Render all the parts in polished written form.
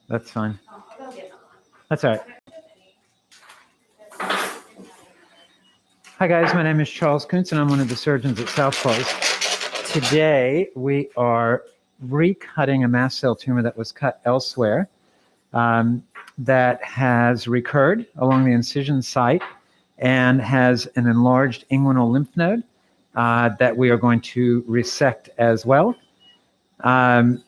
That's fine. That's all right. Hi guys, my name is Charles Kuntz and I'm one of the surgeons at Southpaws. Today we are recutting a mast cell tumor that was cut elsewhere that has recurred along the incision site and has an enlarged inguinal lymph node that we are going to resect as well. The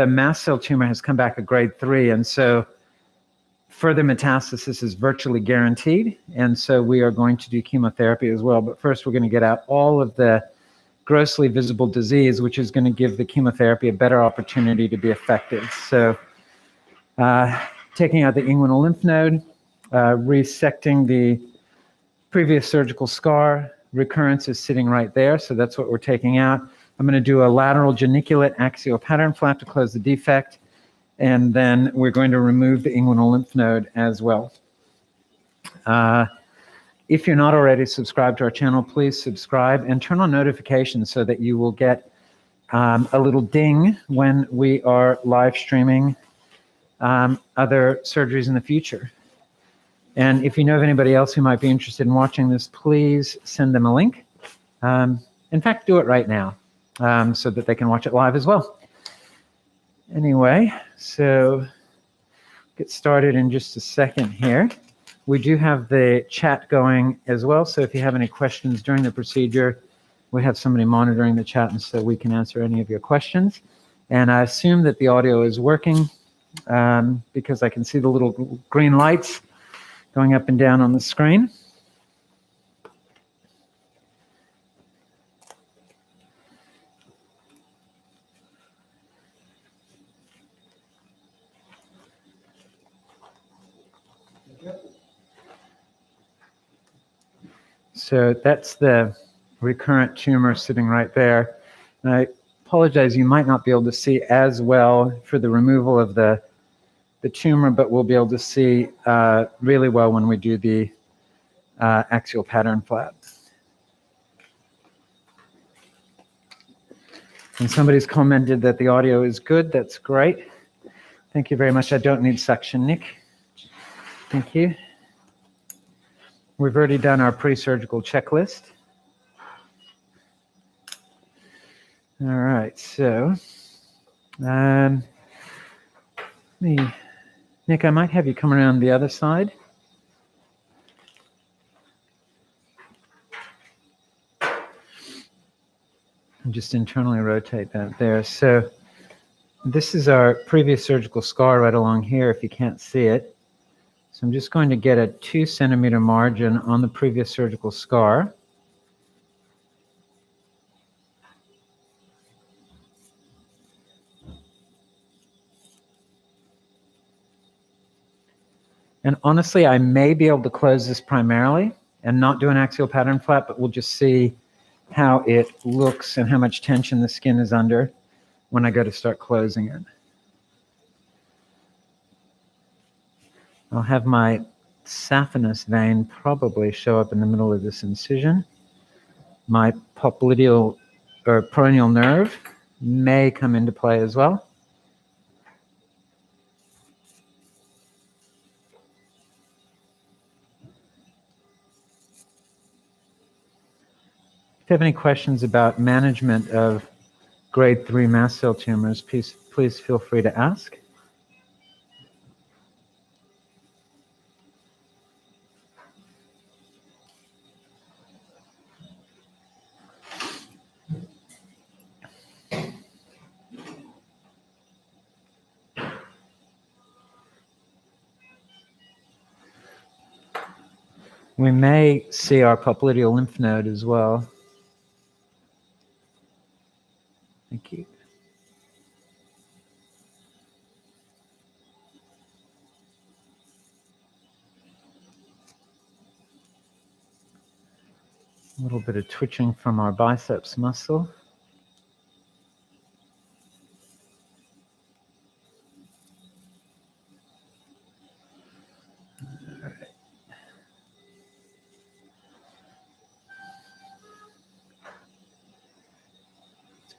mast cell tumor has come back a grade 3, and so further metastasis is virtually guaranteed, and so we are going to do chemotherapy as well. But first, we're going to get out all of the grossly visible disease, which is going to give the chemotherapy a better opportunity to be effective. So taking out the inguinal lymph node, resecting the previous surgical scar. Recurrence is sitting right there, so that's what we're taking out. I'm going to do a lateral geniculate axial pattern flap to close the defect, and then we're going to remove the inguinal lymph node as well. If you're not already subscribed to our channel, please subscribe and turn on notifications so that you will get a little ding when we are live streaming other surgeries in the future. And if you know of anybody else who might be interested in watching this, please send them a link. In fact, do it right now so that they can watch it live as well. Anyway, so get started in just a second here. We do have the chat going as well, so if you have any questions during the procedure, we have somebody monitoring the chat, and so we can answer any of your questions. And I assume that the audio is working because I can see the little green lights going up and down on the screen. So that's the recurrent tumor sitting right there. And I apologize, you might not be able to see as well for the removal of the tumor, but we'll be able to see really well when we do the axial pattern flap. And somebody's commented that the audio is good. That's great. Thank you very much. I don't need suction, Nick. Thank you. We've already done our pre-surgical checklist. All right, so Nick, I might have you come around the other side. And just internally rotate that there. So this is our previous surgical scar right along here, if you can't see it. So I'm just going to get a 2 centimeter margin on the previous surgical scar. And honestly, I may be able to close this primarily and not do an axial pattern flap, but we'll just see how it looks and how much tension the skin is under when I go to start closing it. I'll have my saphenous vein probably show up in the middle of this incision. My popliteal or peroneal nerve may come into play as well. If you have any questions about management of grade 3 mast cell tumors, please feel free to ask. We may see our popliteal lymph node as well. Thank you. A little bit of twitching from our biceps muscle.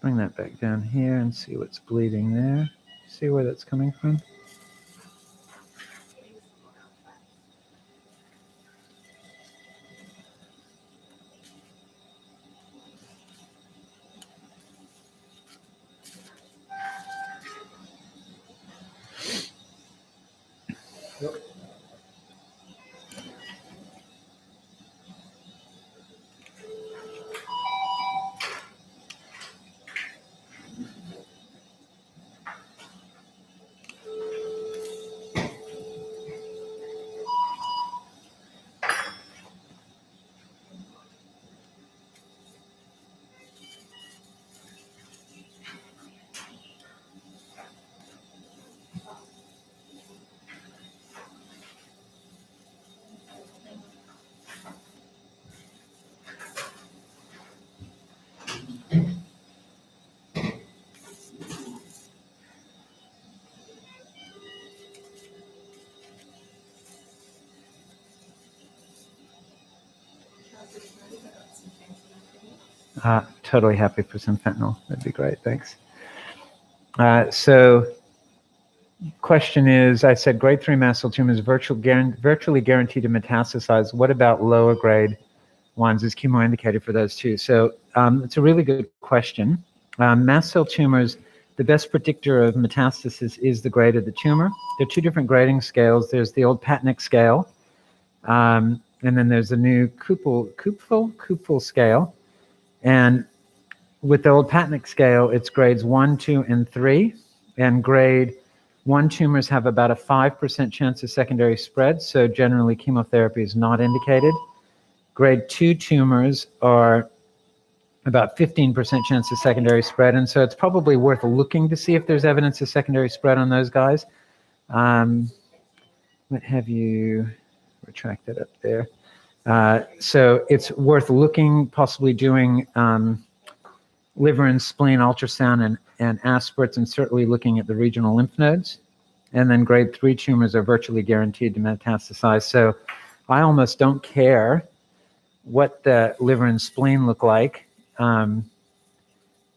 bring that back down here and see what's bleeding there. See where that's coming from? Totally happy for some fentanyl. That'd be great. Thanks. So question is, I said grade 3 mast cell tumors virtually guaranteed to metastasize. What about lower grade ones? Is chemo indicated for those too? So it's a really good question. Mast cell tumors, the best predictor of metastasis is the grade of the tumor. There are two different grading scales. There's the old Patnick scale, and then there's a new Kupfel scale. And with the old Patnick scale, it's grades 1, 2, and 3. And grade 1 tumors have about a 5% chance of secondary spread, so generally chemotherapy is not indicated. Grade 2 tumors are about 15% chance of secondary spread, and so it's probably worth looking to see if there's evidence of secondary spread on those guys. What have you retracted up there? So it's worth looking, possibly doing liver and spleen ultrasound and aspirates, and certainly looking at the regional lymph nodes. And then grade 3 tumors are virtually guaranteed to metastasize. So I almost don't care what the liver and spleen look like on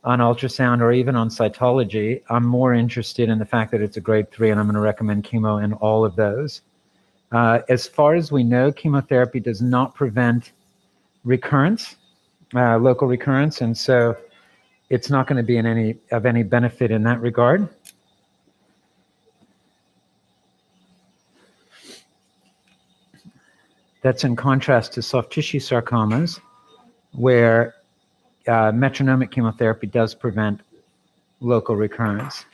ultrasound or even on cytology. I'm more interested in the fact that it's a grade 3, and I'm going to recommend chemo in all of those. As far as we know, chemotherapy does not prevent recurrence, local recurrence, and so it's not going to be of any benefit in that regard. That's in contrast to soft tissue sarcomas, where metronomic chemotherapy does prevent local recurrence.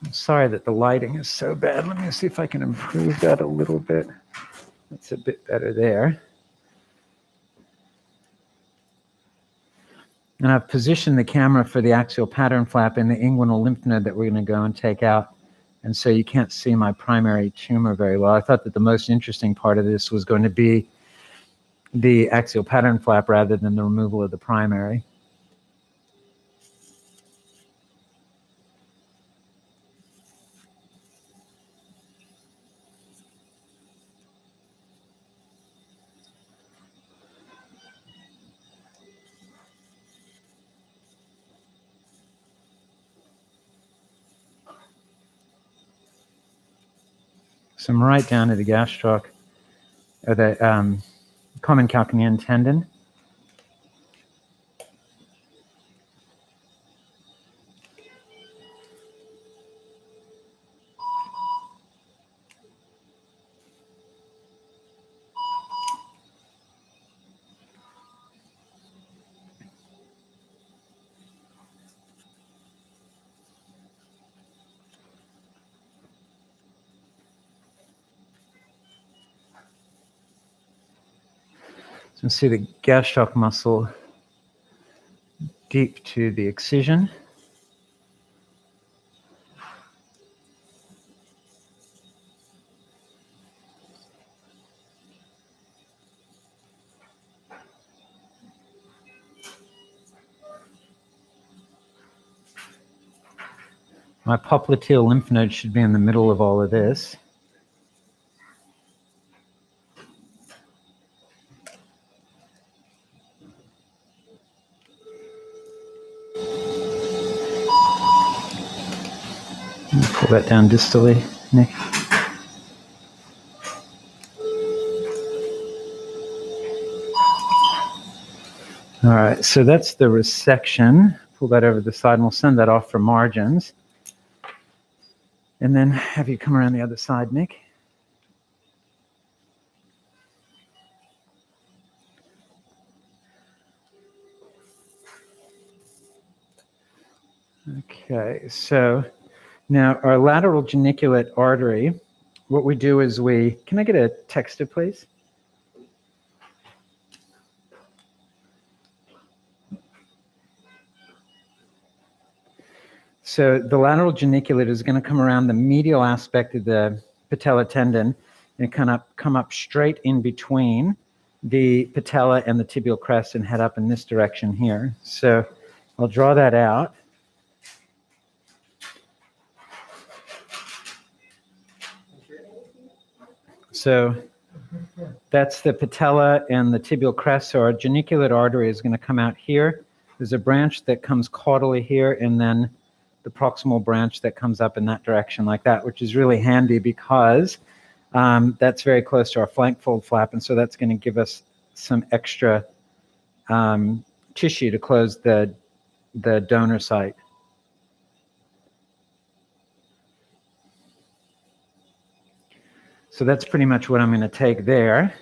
I'm sorry that the lighting is so bad. Let me see if I can improve that a little bit. That's a bit better there. And I've positioned the camera for the axial pattern flap in the inguinal lymph node that we're going to go and take out. And so you can't see my primary tumor very well. I thought that the most interesting part of this was going to be the axial pattern flap rather than the removal of the primary. So I'm right down to the gastroc, or the common calcanean tendon. So you can see the gastroc muscle deep to the excision. My popliteal lymph node should be in the middle of all of this. Pull that down distally, Nick. All right, so that's the resection. Pull that over the side, and we'll send that off for margins. And then have you come around the other side, Nick. Okay, so now our lateral geniculate artery, what we do is can I get a texter, please? So the lateral geniculate is going to come around the medial aspect of the patella tendon and come up straight in between the patella and the tibial crest and head up in this direction here. So I'll draw that out. So that's the patella and the tibial crest. So our geniculate artery is going to come out here. There's a branch that comes caudally here, and then the proximal branch that comes up in that direction like that, which is really handy because that's very close to our flank fold flap, and so that's going to give us some extra tissue to close the donor site. So that's pretty much what I'm going to take there.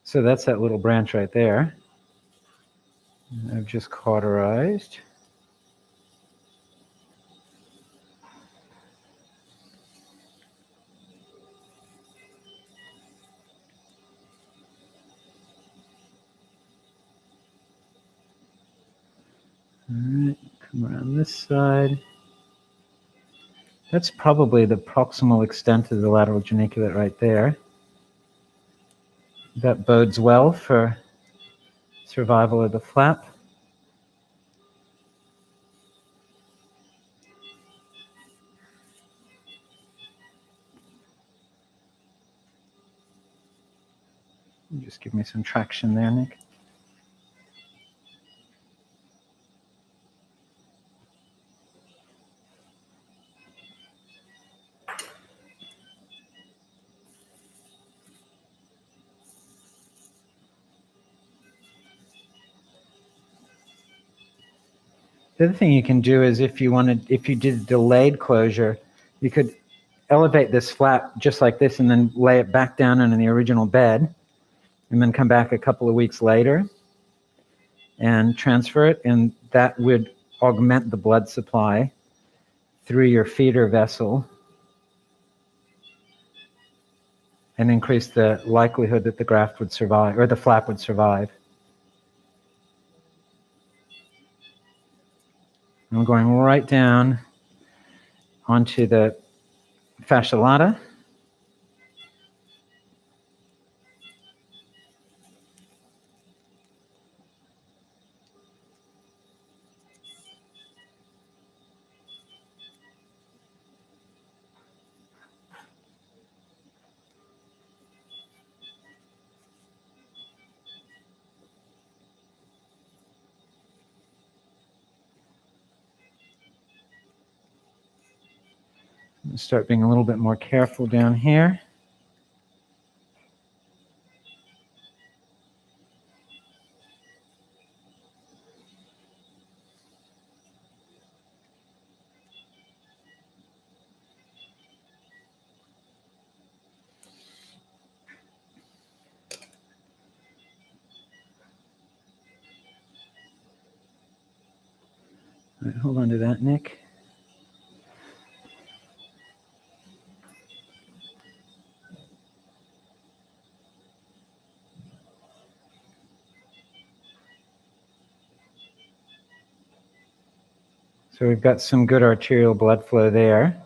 So that's that little branch right there. I've just cauterized. All right, come around this side. That's probably the proximal extent of the lateral geniculate right there. That bodes well for survival of the flap. Just give me some traction there, Nick. The other thing you can do is if you did delayed closure, you could elevate this flap just like this and then lay it back down into the original bed and then come back a couple of weeks later and transfer it, and that would augment the blood supply through your feeder vessel and increase the likelihood that the graft would survive, or the flap would survive. I'm going right down onto the fascia lata. Start being a little bit more careful down here. All right, hold on to that, Nick. So we've got some good arterial blood flow there,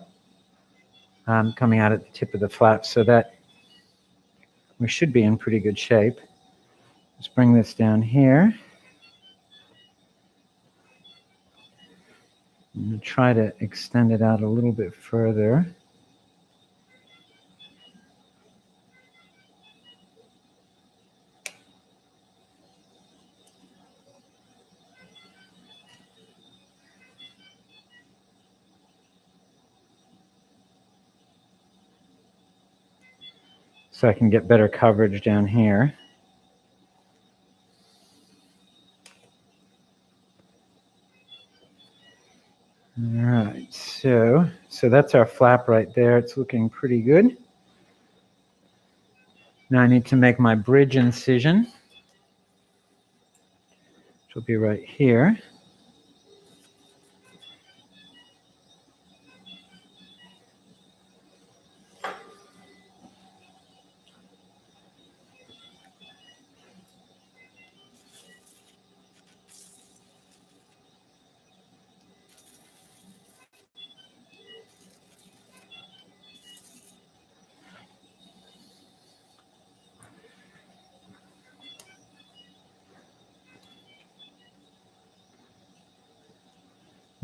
coming out at the tip of the flap, so that we should be in pretty good shape. Let's bring this down here. I'm going to try to extend it out a little bit further. So I can get better coverage down here. All right, so that's our flap right there. It's looking pretty good. Now I need to make my bridge incision, which will be right here.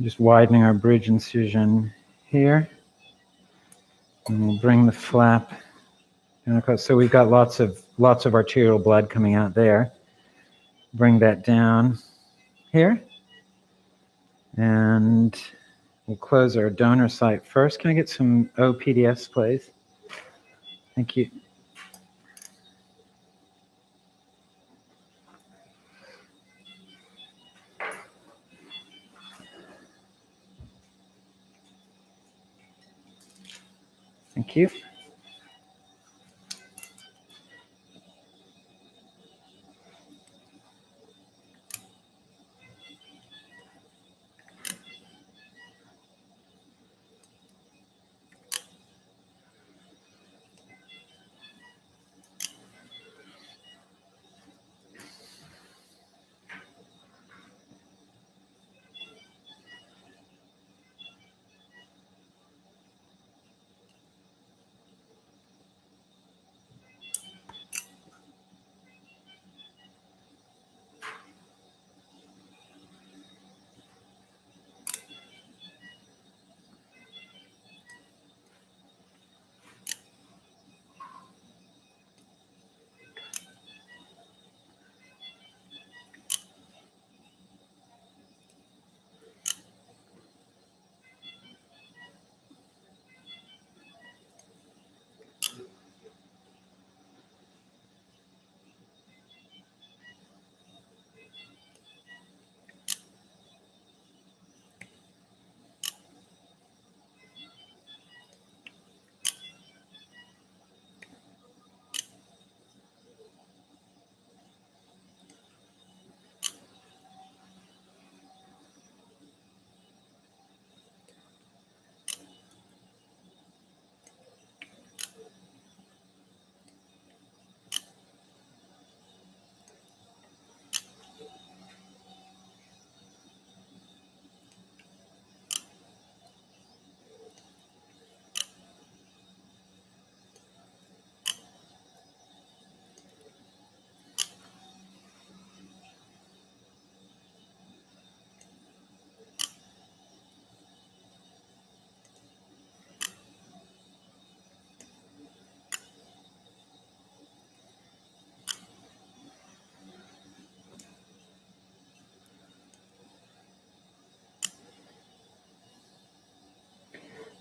Just widening our bridge incision here. And we'll bring the flap down across. So we've got lots of arterial blood coming out there. Bring that down here. And we'll close our donor site first. Can I get some OPDS, please? Thank you. Thank you.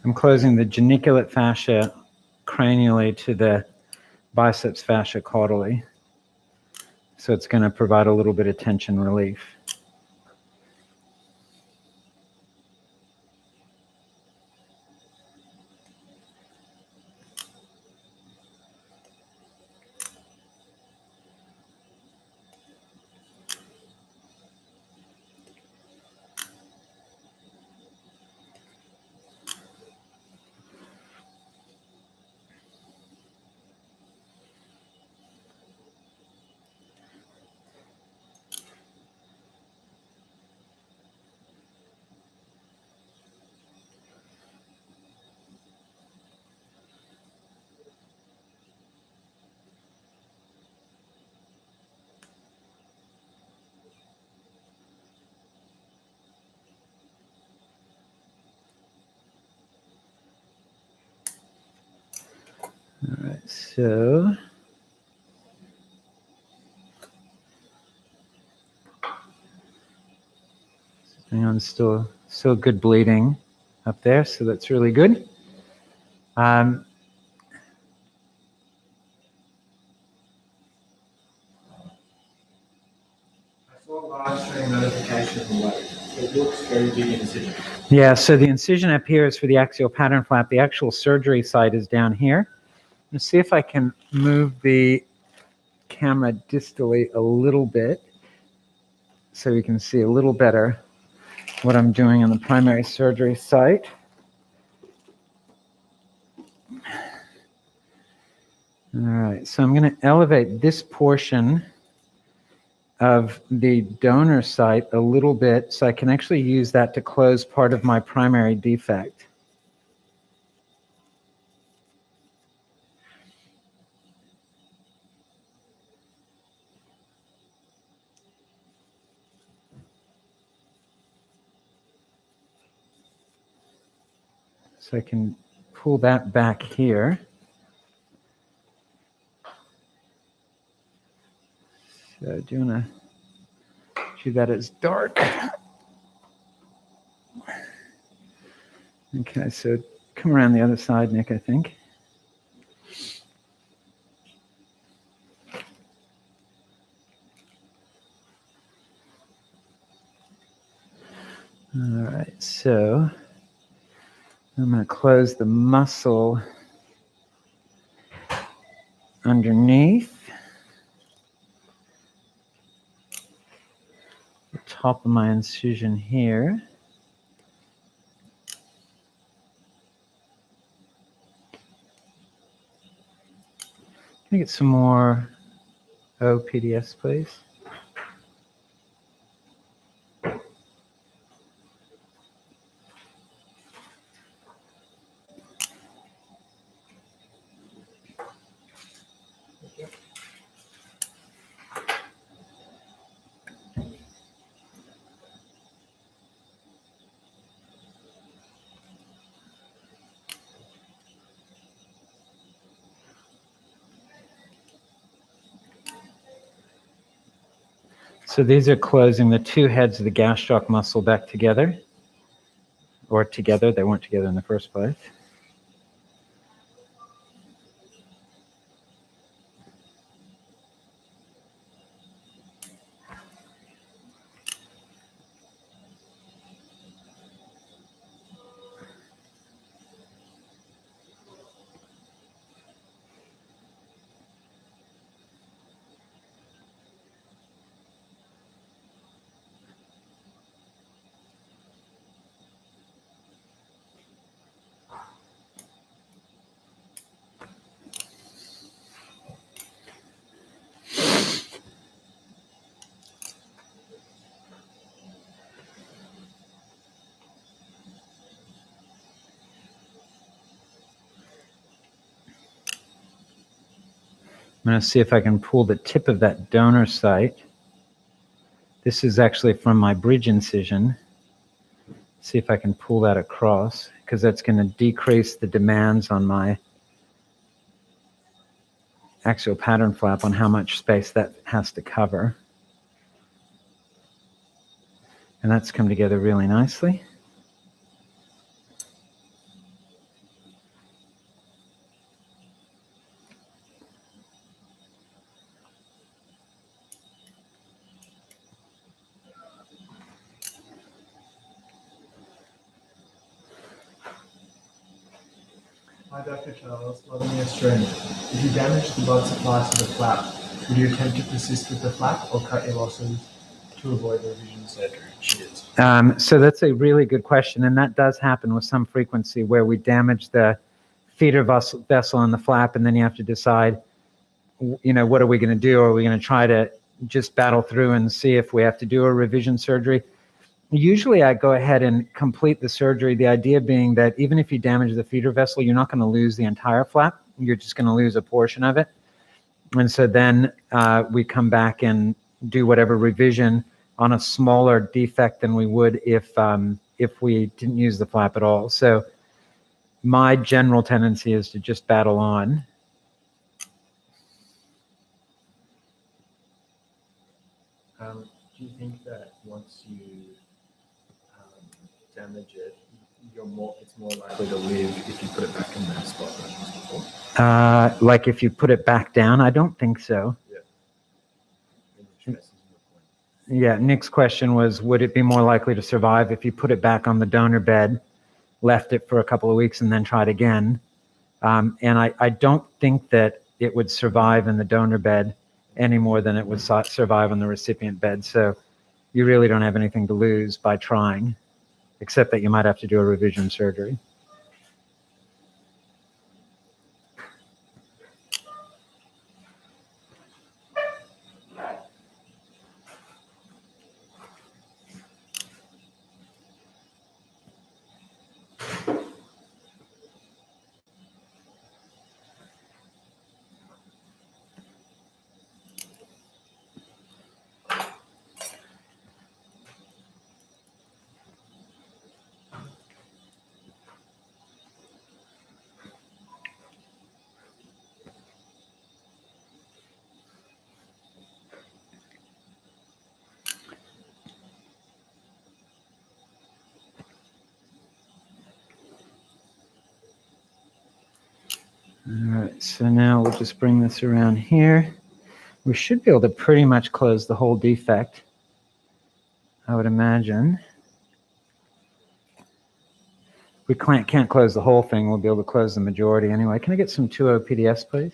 I'm closing the geniculate fascia cranially to the biceps fascia caudally. So it's going to provide a little bit of tension relief. So hang on, still good bleeding up there, so that's really good. I saw live stream notification away. It looks very big incision. Yeah, so the incision up here is for the axial pattern flap. The actual surgery site is down here. Let's see if I can move the camera distally a little bit so you can see a little better what I'm doing on the primary surgery site. All right, so I'm going to elevate this portion of the donor site a little bit so I can actually use that to close part of my primary defect. So I can pull that back here. So do you want to do that as dark? Okay, so come around the other side, Nick, I think. All right, so I'm going to close the muscle underneath the top of my incision here. Can I get some more PDS, please? So these are closing the two heads of the gastroc muscle back together, or together. They weren't together in the first place. I'm going to see if I can pull the tip of that donor site. This is actually from my bridge incision. See if I can pull that across, because that's going to decrease the demands on my axial pattern flap on how much space that has to cover. And that's come together really nicely. Hi, Dr. Charles. Vladimir Strain. If you damage the blood supply to the flap, would you attempt to persist with the flap or cut your losses to avoid revision surgery? Cheers. So that's a really good question, and that does happen with some frequency where we damage the feeder vessel in the flap, and then you have to decide, what are we going to do? Are we going to try to just battle through and see if we have to do a revision surgery? Usually I go ahead and complete the surgery, the idea being that even if you damage the feeder vessel, you're not going to lose the entire flap. You're just going to lose a portion of it. And so then we come back and do whatever revision on a smaller defect than we would if we didn't use the flap at all. So my general tendency is to just battle on. Do you think that once you damage it, it's more likely to live if you put it back in that spot that it was before? Like if you put it back down? I don't think so. Yeah. Which messes your point. Yeah, Nick's question was, would it be more likely to survive if you put it back on the donor bed, left it for a couple of weeks, and then tried again? And I don't think that it would survive in the donor bed any more than it would survive on the recipient bed. So you really don't have anything to lose by trying, except that you might have to do a revision surgery. All right, so now we'll just bring this around here. We should be able to pretty much close the whole defect, I would imagine. If we can't close the whole thing, we'll be able to close the majority anyway. Can I get some 2O PDS, please?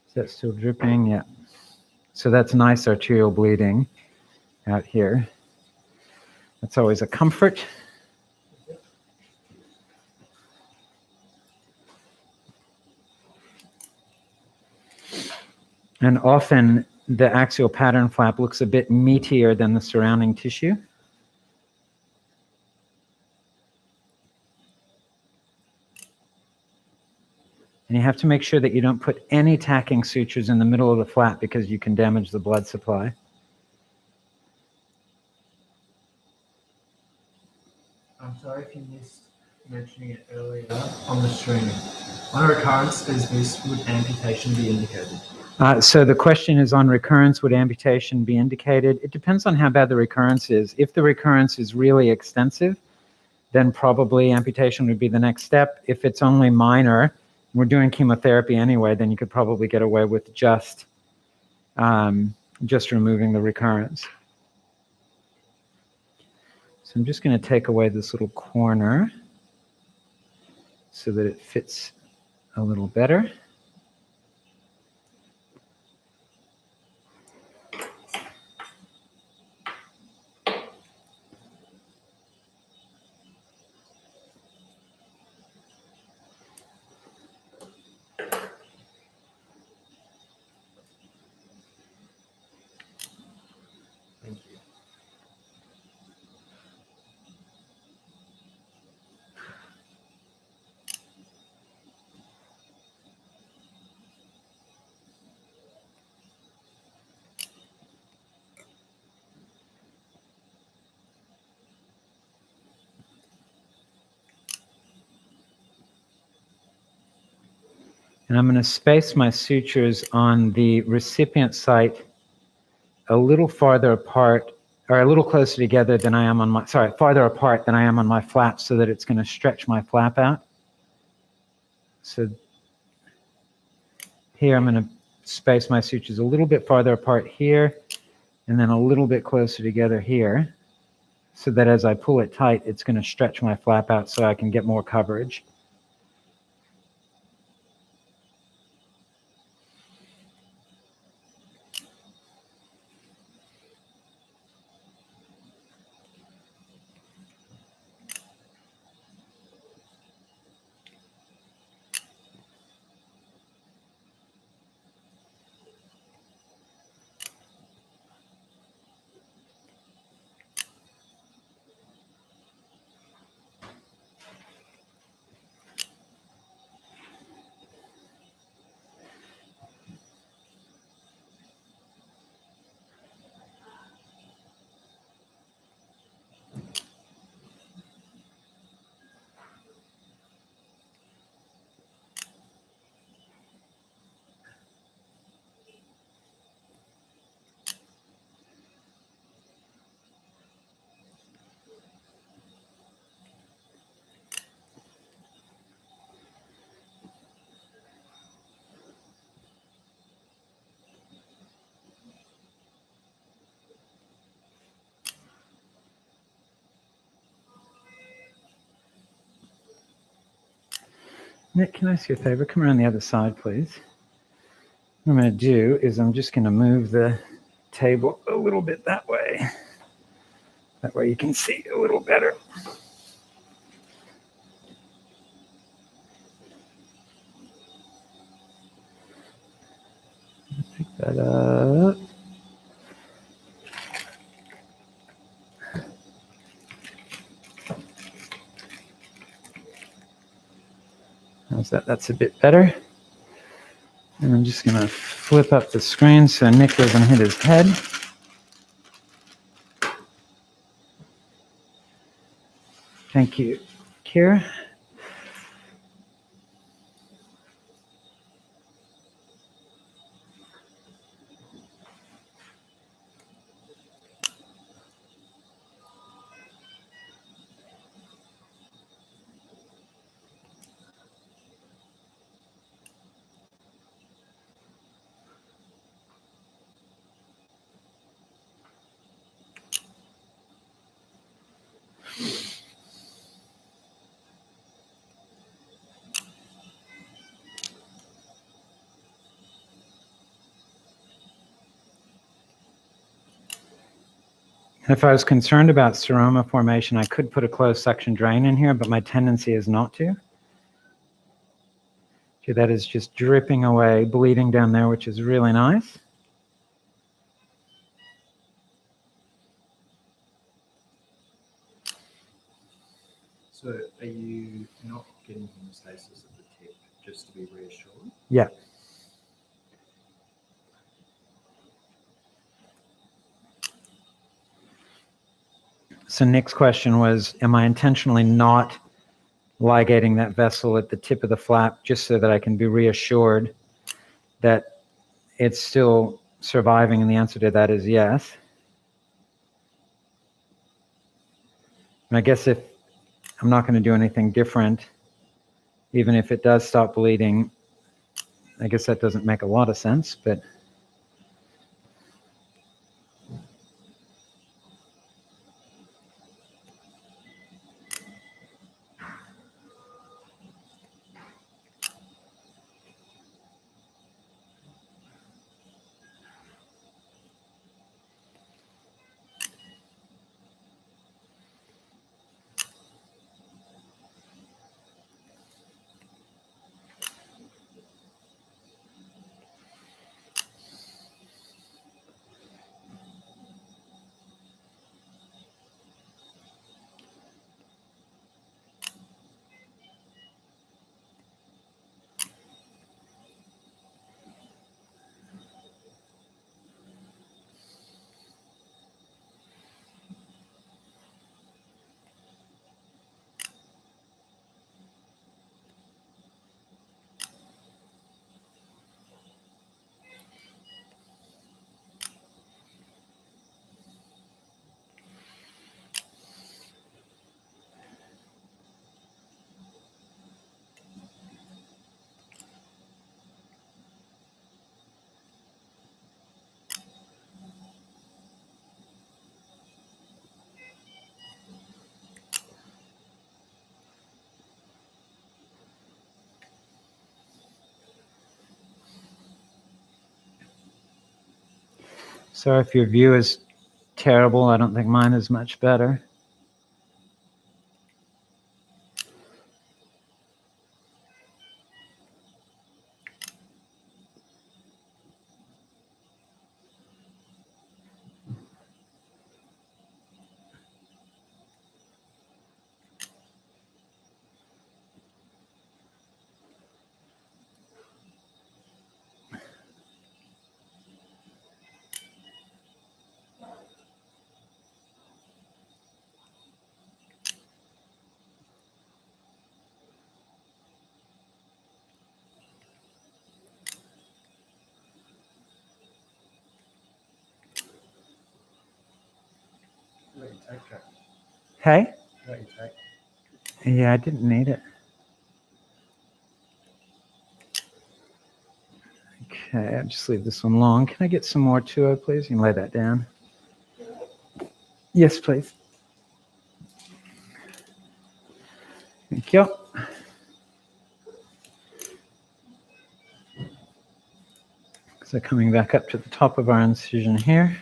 Is that still dripping? Yeah. So that's nice arterial bleeding out here. That's always a comfort. And often the axial pattern flap looks a bit meatier than the surrounding tissue. And you have to make sure that you don't put any tacking sutures in the middle of the flap because you can damage the blood supply. I'm sorry if you missed mentioning it earlier on the stream. On a recurrence as this, would amputation be indicated? So the question is, on recurrence, would amputation be indicated? It depends on how bad the recurrence is. If the recurrence is really extensive, then probably amputation would be the next step. If it's only minor, we're doing chemotherapy anyway, then you could probably get away with just removing the recurrence. So I'm just going to take away this little corner so that it fits a little better. Thank you. And I'm going to space my sutures on the recipient site a little farther apart, or a little closer together than I am on my, farther apart than I am on my flap, so that it's going to stretch my flap out. So here I'm going to space my sutures a little bit farther apart here, and then a little bit closer together here, so that as I pull it tight, it's going to stretch my flap out so I can get more coverage. Nick, can I ask you a favor? Come around the other side, please. What I'm going to do is I'm just going to move the table a little bit that way. That way you can see a little better. Pick that up. How's that? That's a bit better. And I'm just going to flip up the screen so Nick doesn't hit his head. Thank you, Kira. If I was concerned about seroma formation, I could put a closed suction drain in here, but my tendency is not to. See, that is just dripping away, bleeding down there, which is really nice. So are you not getting hemostasis at the tip, just to be reassured? Yeah. So Nick's question was, am I intentionally not ligating that vessel at the tip of the flap just so that I can be reassured that it's still surviving? And the answer to that is yes. And I guess if I'm not going to do anything different, even if it does stop bleeding, I guess that doesn't make a lot of sense, but sorry if your view is terrible. I don't think mine is much better. Let you take that. Hey? Let you take. Yeah, I didn't need it. Okay, I'll just leave this one long. Can I get some more 2O, please? You can lay that down. Yes, please. Thank you. So coming back up to the top of our incision here.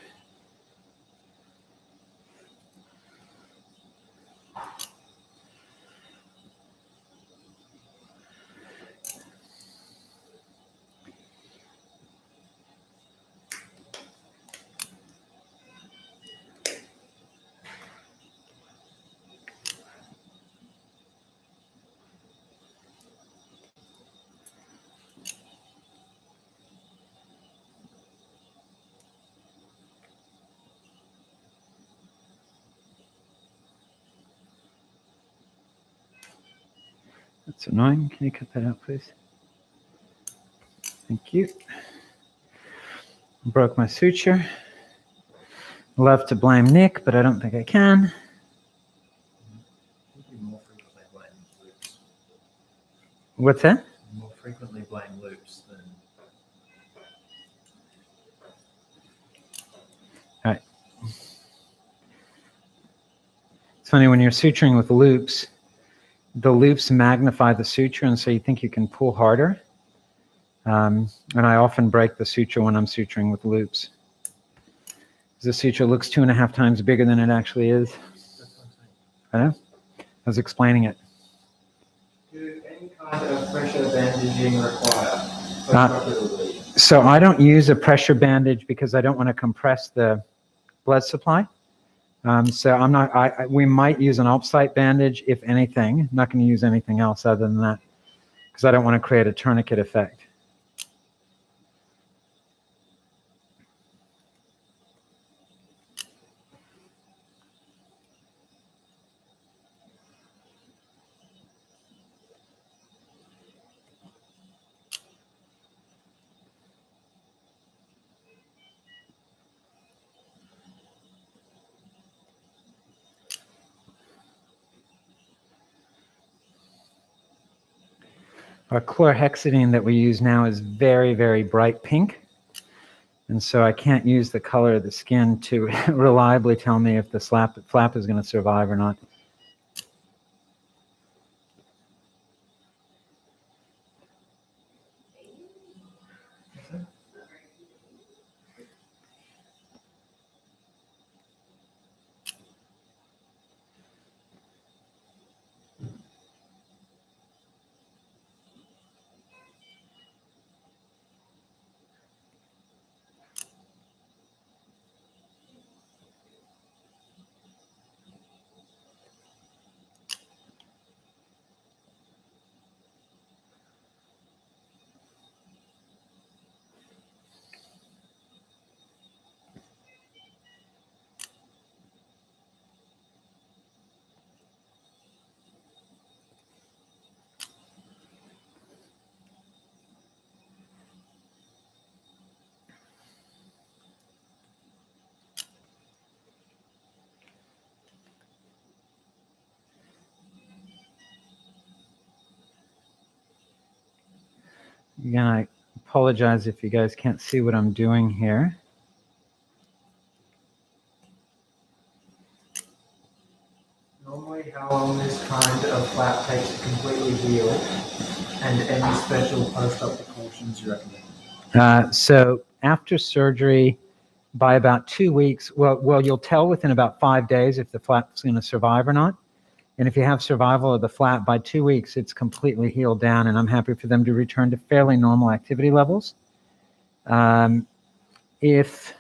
That's annoying. Can you cut that out, please? Thank you. Broke my suture. Love to blame Nick, but I don't think I can. You more frequently blame loops. What's that? You more frequently blame loops than. All right. It's funny when you're suturing with loops, the loops magnify the suture, and so you think you can pull harder. And I often break the suture when I'm suturing with loops. The suture looks 2.5 times bigger than it actually is. I know. I was explaining it. Do any kind of pressure bandaging require? So I don't use a pressure bandage because I don't want to compress the blood supply. So I'm not. We might use an off-site bandage if anything. I'm not going to use anything else other than that because I don't want to create a tourniquet effect. Our chlorhexidine that we use now is very, very bright pink. And so I can't use the color of the skin to reliably tell me if the flap is going to survive or not. Again, I apologize if you guys can't see what I'm doing here. Normally, how long this kind of flap takes to completely heal, and any special post-op precautions you recommend? So after surgery, by about 2 weeks, well, you'll tell within about 5 days if the flap's going to survive or not. And if you have survival of the flap, by 2 weeks, it's completely healed down, and I'm happy for them to return to fairly normal activity levels. If it's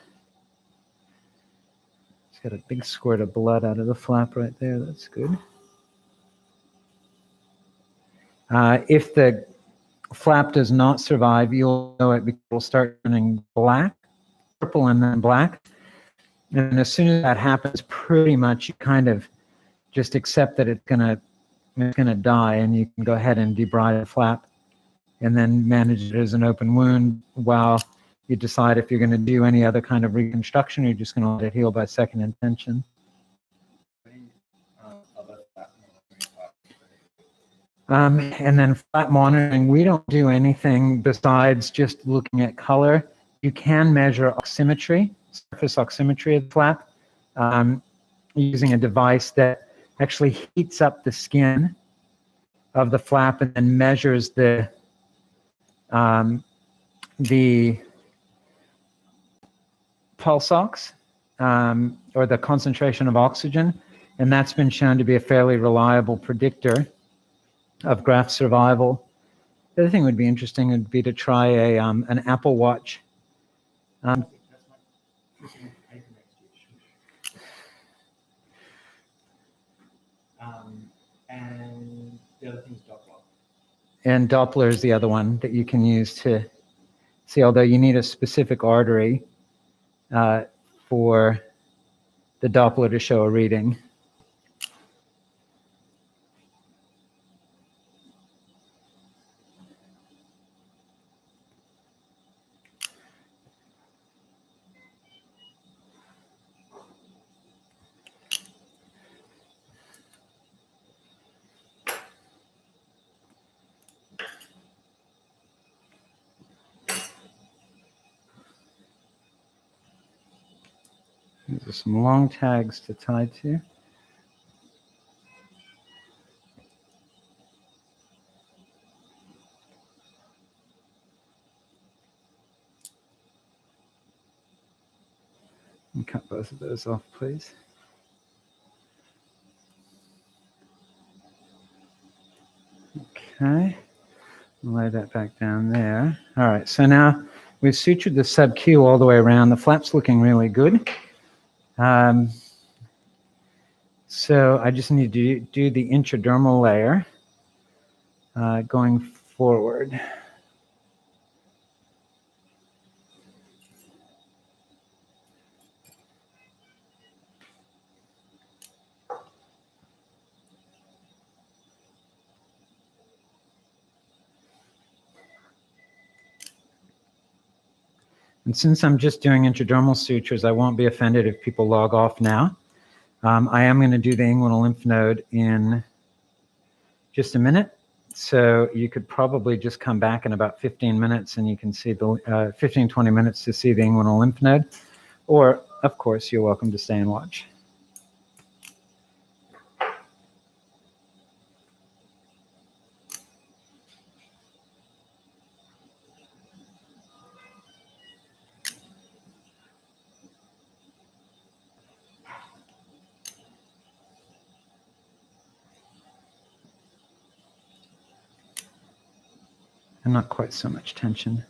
got a big squirt of blood out of the flap right there, that's good. If the flap does not survive, you'll know it because it will start turning black, purple and then black. And as soon as that happens, pretty much you kind of just accept that it's gonna die, and you can go ahead and debride the flap and then manage it as an open wound while you decide if you're going to do any other kind of reconstruction or you're just going to let it heal by second intention. And then flap monitoring, we don't do anything besides just looking at color. You can measure oximetry, surface oximetry of the flap, using a device that actually heats up the skin of the flap and then measures the pulse ox, or the concentration of oxygen, and that's been shown to be a fairly reliable predictor of graft survival. The other thing would be interesting would be to try an Apple Watch. And the other thing is Doppler. And Doppler is the other one that you can use to see, although you need a specific artery for the Doppler to show a reading. These are some long tags to tie to. And cut both of those off, please. Okay, lay that back down there. All right, so now we've sutured the sub-Q all the way around. The flap's looking really good. So I just need to do the intradermal layer going forward. And since I'm just doing intradermal sutures, I won't be offended if people log off now. I am going to do the inguinal lymph node in just a minute. So you could probably just come back in about 15 minutes and you can see the 15, 20 minutes to see the inguinal lymph node. Or, of course, you're welcome to stay and watch. And not quite so much tension.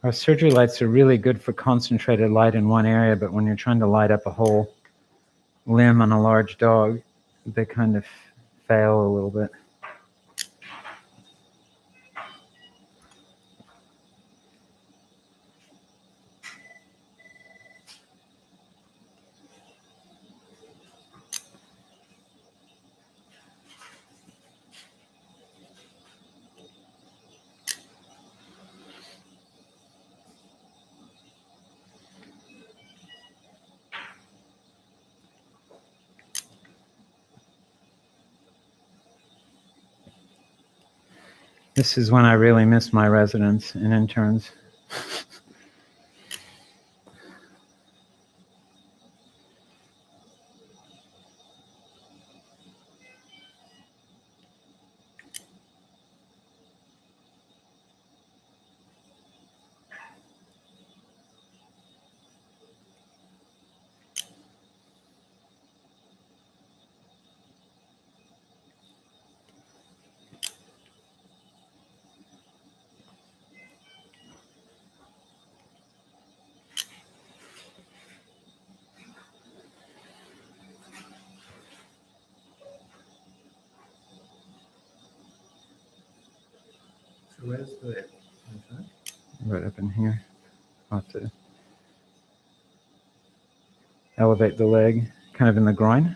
Our surgery lights are really good for concentrated light in one area, but when you're trying to light up a whole limb on a large dog, they kind of fail a little bit. This is when I really miss my residents and interns. So where's the lymph node? Right up in here. I'll have to elevate the leg, kind of in the groin.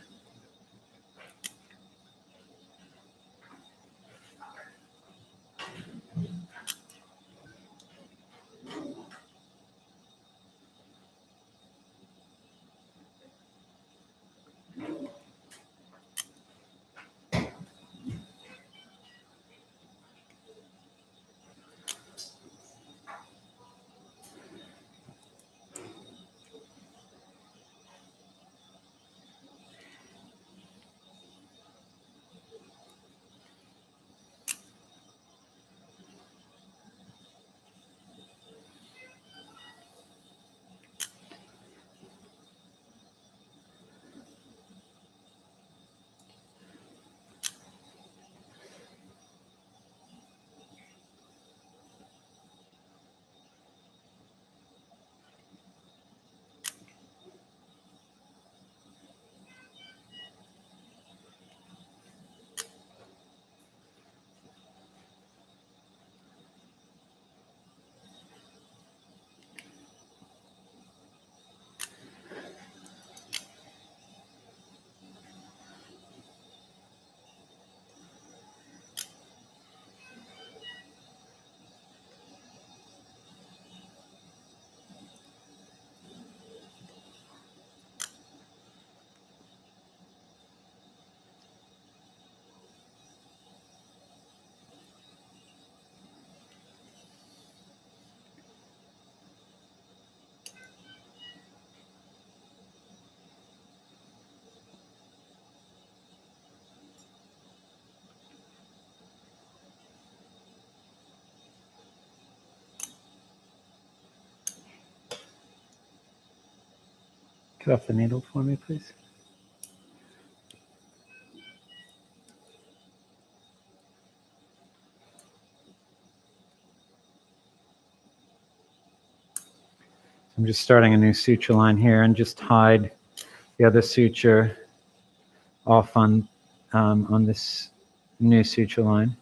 Cut off the needle for me, please. I'm just starting a new suture line here and just hide the other suture off on this new suture line.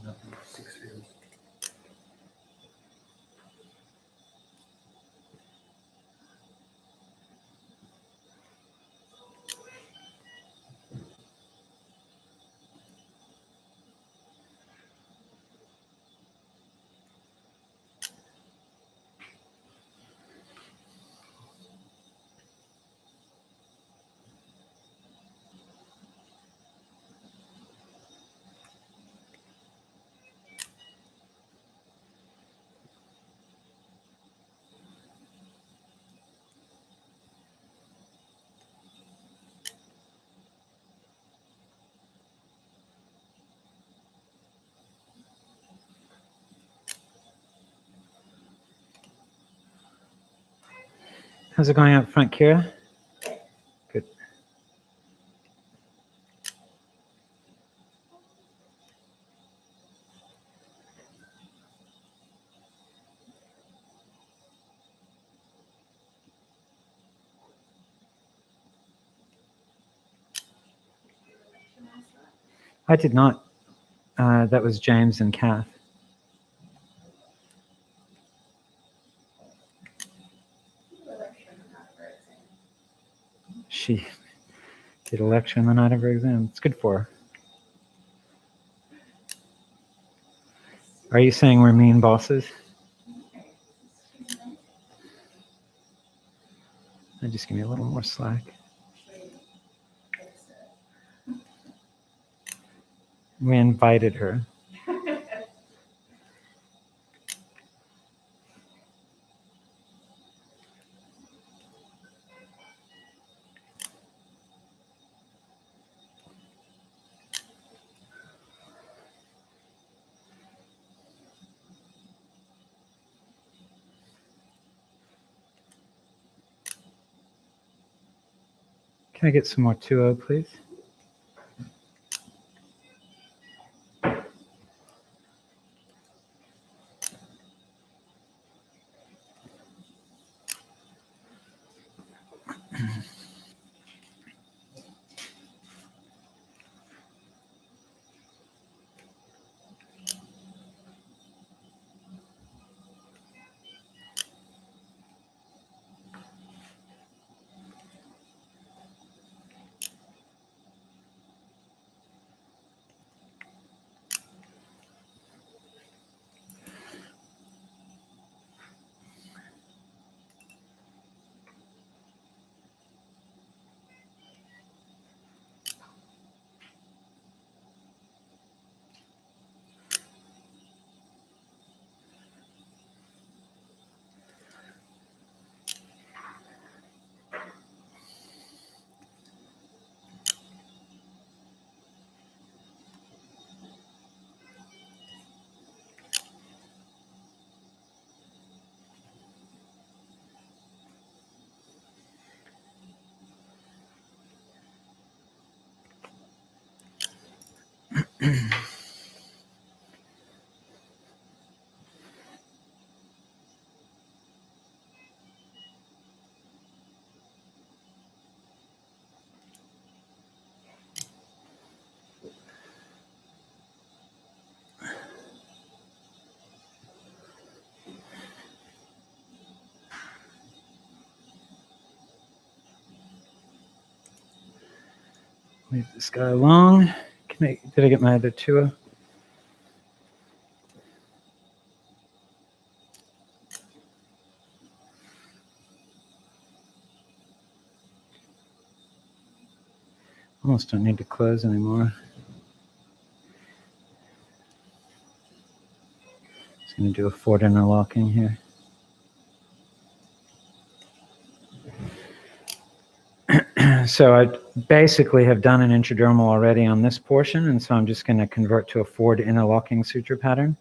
Nothing. 6 fields. How's it going up front, Kira? Good. I did not. That was James and Kath. She did a lecture on the night of her exam. It's good for her. Are you saying we're mean bosses? Just give me a little more slack. We invited her. Can I get some more 2O, please? Leave this guy alone. Did I get my other 2O? almost don't need to close anymore. Just going to do a forward interlocking here. So I basically have done an intradermal already on this portion, and so I'm just going to convert to a forward interlocking suture pattern.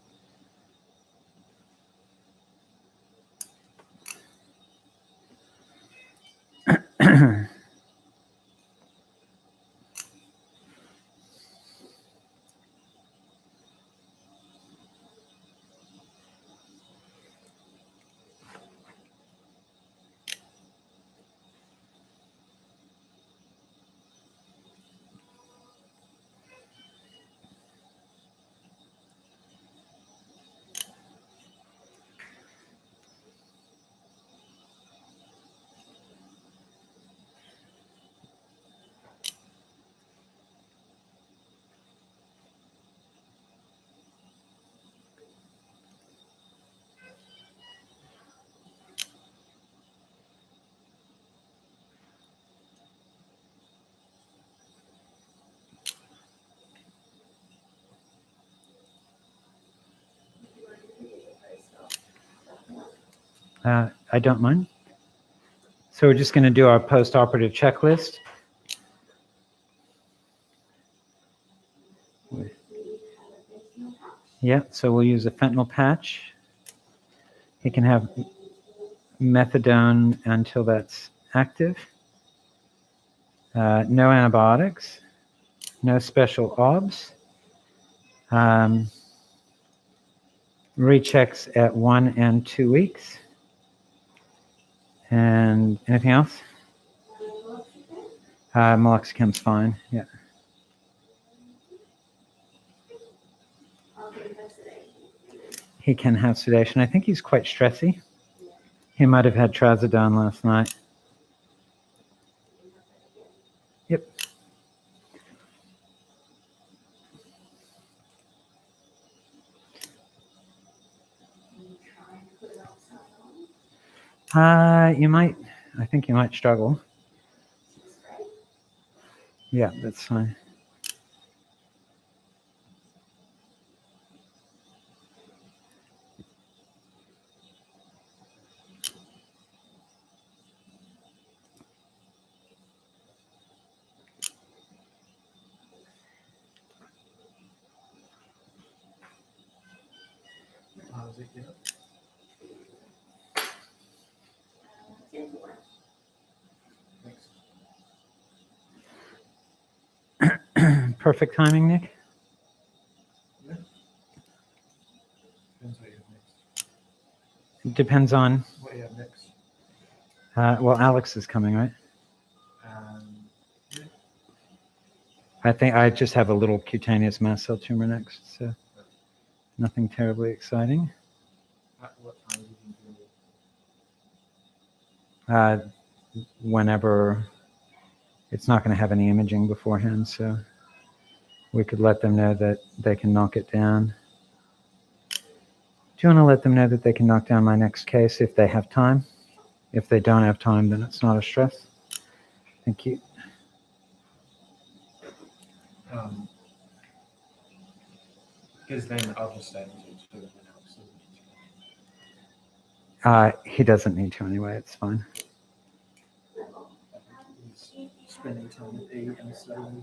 I don't mind. So we're just going to do our post-operative checklist. Yeah, so we'll use a fentanyl patch. He can have methadone until that's active. No antibiotics. No special obs. Rechecks at 1 and 2 weeks. And anything else? Meloxicam's fine, yeah. He can have sedation. I think he's quite stressy. He might have had trazodone last night. Yep. You might, I think you might struggle. Yeah, that's fine. How's it get? Thanks. Perfect timing, Nick. Yeah. Depends what you have next. It depends on, What you have next. well, Alex is coming, right? Yeah. I think I just have a little cutaneous mast cell tumor next, so nothing terribly exciting. At what time do you do it? Whenever it's not going to have any imaging beforehand, so we could let them know that they can knock it down. Do you want to let them know that they can knock down my next case if they have time? If they don't have time, then it's not a stress. Thank you. Because then I'll just stay until 2 and then Alex He doesn't need to anyway, it's fine. He's spending time with E and studying,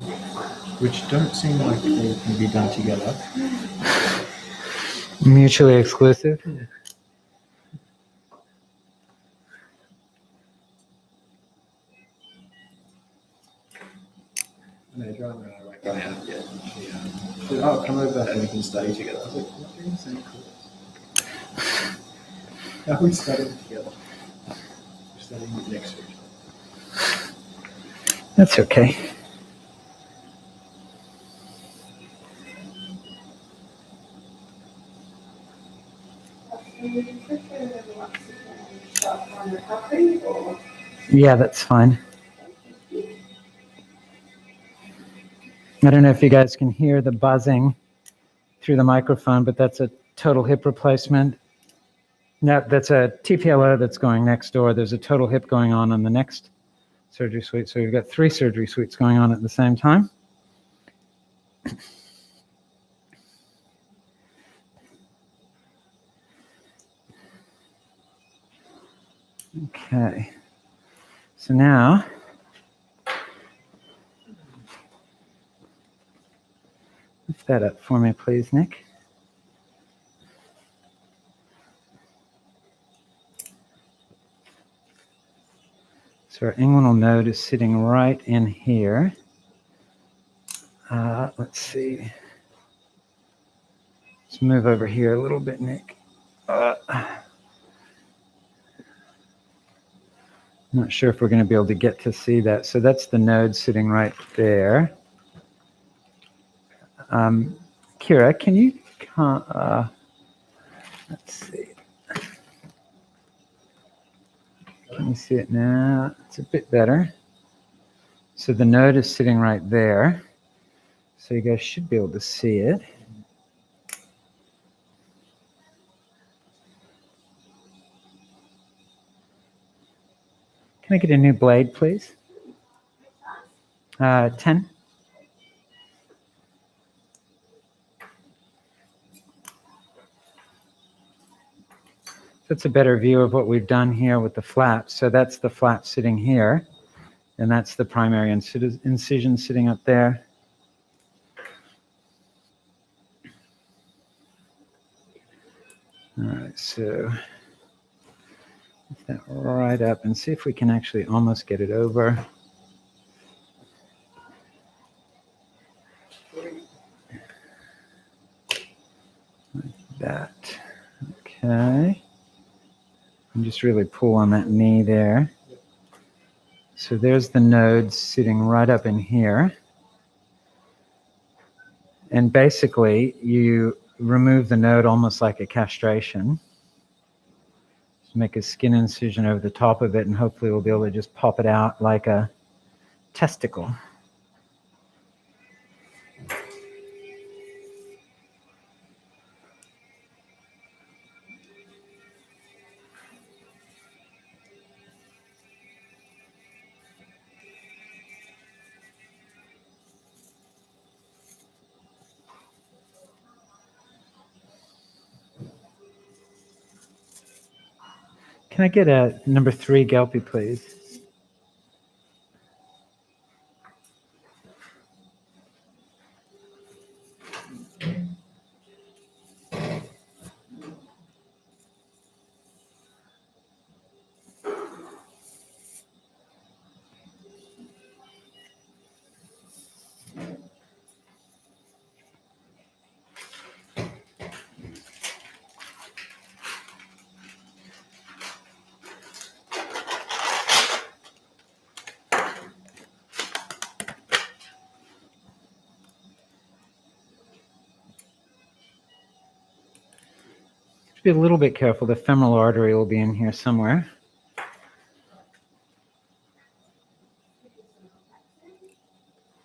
which don't seem like they can be done together. Mutually exclusive? Yeah. No, driving around, I won't go out yet. She said, oh, come over and we can study together. I was like, what are you saying? How are we studying together? We're studying next week. That's okay. Yeah, that's fine. I don't know if you guys can hear the buzzing through the microphone, but that's a total hip replacement. No, that's a TPLO that's going next door. There's a total hip going on the next surgery suite. So we've got 3 surgery suites going on at the same time. Okay. So now, lift that up for me, please, Nick. So our inguinal node is sitting right in here. Let's see. Let's move over here a little bit, Nick. Not sure if we're going to be able to get to see that. So that's the node sitting right there. Kira, can you, let's see. Can you see it now? It's a bit better. So the node is sitting right there. So you guys should be able to see it. Can I get a new blade, please? 10. That's a better view of what we've done here with the flap. So that's the flap sitting here, and that's the primary incision sitting up there. All right, so lift that right up and see if we can actually almost get it over. Like that. Okay. And just really pull on that knee there. So there's the node sitting right up in here. And basically, you remove the node almost like a castration. Just make a skin incision over the top of it, and hopefully we'll be able to just pop it out like a testicle. Can I get a number 3 Gelpy, please? Be a little bit careful. The femoral artery will be in here somewhere.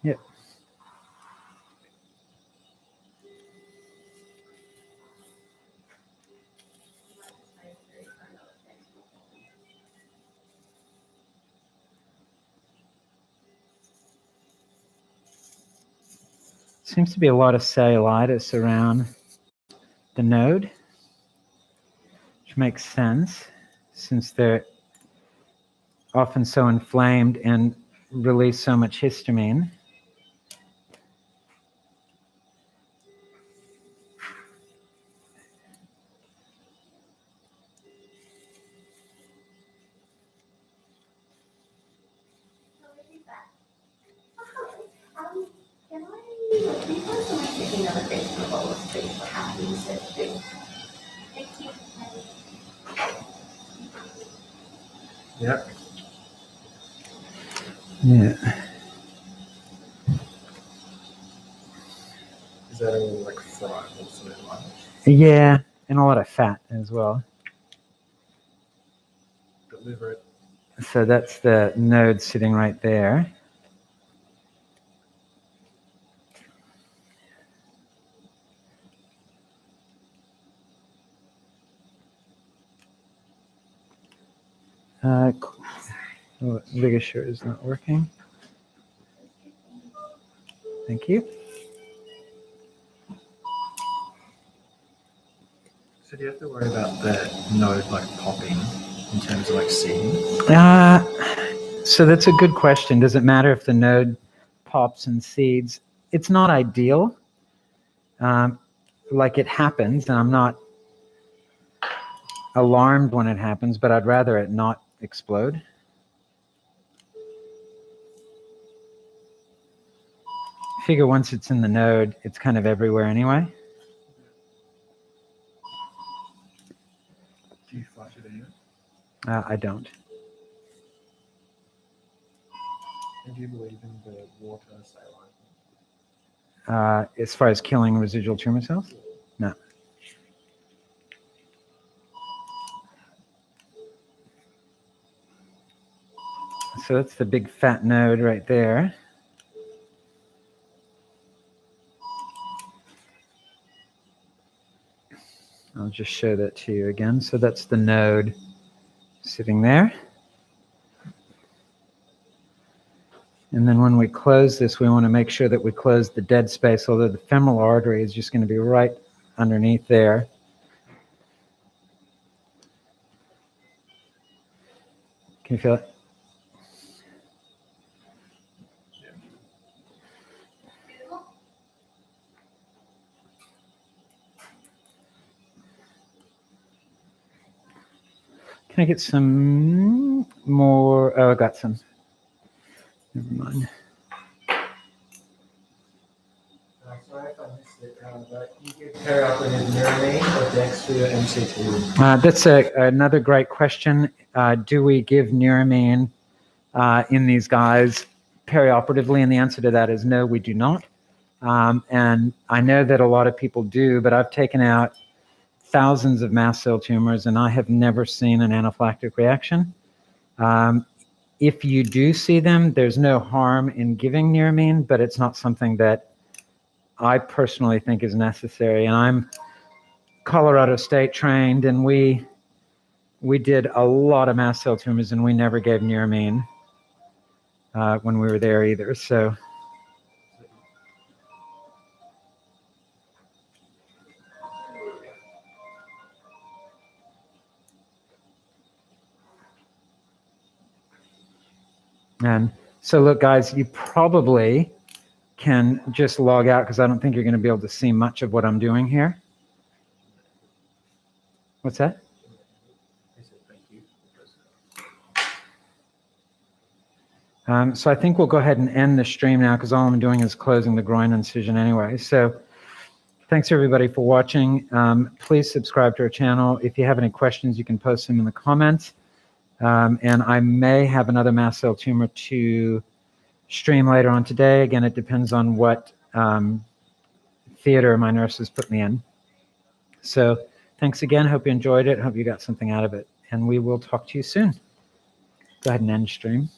Yep. Seems to be a lot of cellulitis around the node, which makes sense since they're often so inflamed and release so much histamine. Yep. Yeah. Is that all like fried also? Like? Yeah, and a lot of fat as well. Deliver it. So that's the node sitting right there. Oh, ligature is not working. Thank you. So do you have to worry about the node like popping in terms of like seeding? So that's a good question. Does it matter if the node pops and seeds? It's not ideal. Like it happens, and I'm not alarmed when it happens, but I'd rather it not explode. Figure once it's in the node, it's kind of everywhere anyway. Do you flush it anyway? I don't. And do you believe in the water saline? As far as killing residual tumor cells? No. So that's the big fat node right there. I'll just show that to you again. So that's the node sitting there. And then when we close this, we want to make sure that we close the dead space, although the femoral artery is just going to be right underneath there. Can you feel it? Can I get some more? Oh, I got some. Never mind. Sorry if I missed it, but you give perioperative neuramine or Dex for your MCT? That's another great question. Do we give neuramine in these guys perioperatively? And the answer to that is no, we do not. And I know that a lot of people do, but I've taken out thousands of mast cell tumors, and I have never seen an anaphylactic reaction. If you do see them, there's no harm in giving neuramine, but it's not something that I personally think is necessary. And I'm Colorado State trained, and we did a lot of mast cell tumors, and we never gave neuramine when we were there either. So. And so look, guys, you probably can just log out because I don't think you're going to be able to see much of what I'm doing here. What's that? So I think we'll go ahead and end the stream now because all I'm doing is closing the groin incision anyway. So thanks everybody for watching. Please subscribe to our channel. If you have any questions, you can post them in the comments. And I may have another mast cell tumor to stream later on today. Again, it depends on what theater my nurses put me in. So thanks again. Hope you enjoyed it. Hope you got something out of it. And we will talk to you soon. Go ahead and end stream.